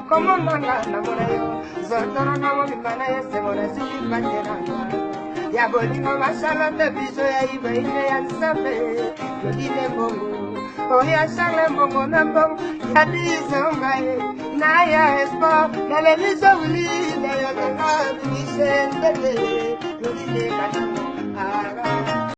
Como manga namoreo, zortoro namo bimana yese mona sisi bandera. Ya bolingo mashala te biso ya ibe ine ya nsabe, yodile bongo. Oh ya shangle bongo na bongo, ya dizonga ye. Na ya espo, na le miso wuli, na yo tenga bishendele, yodile kata.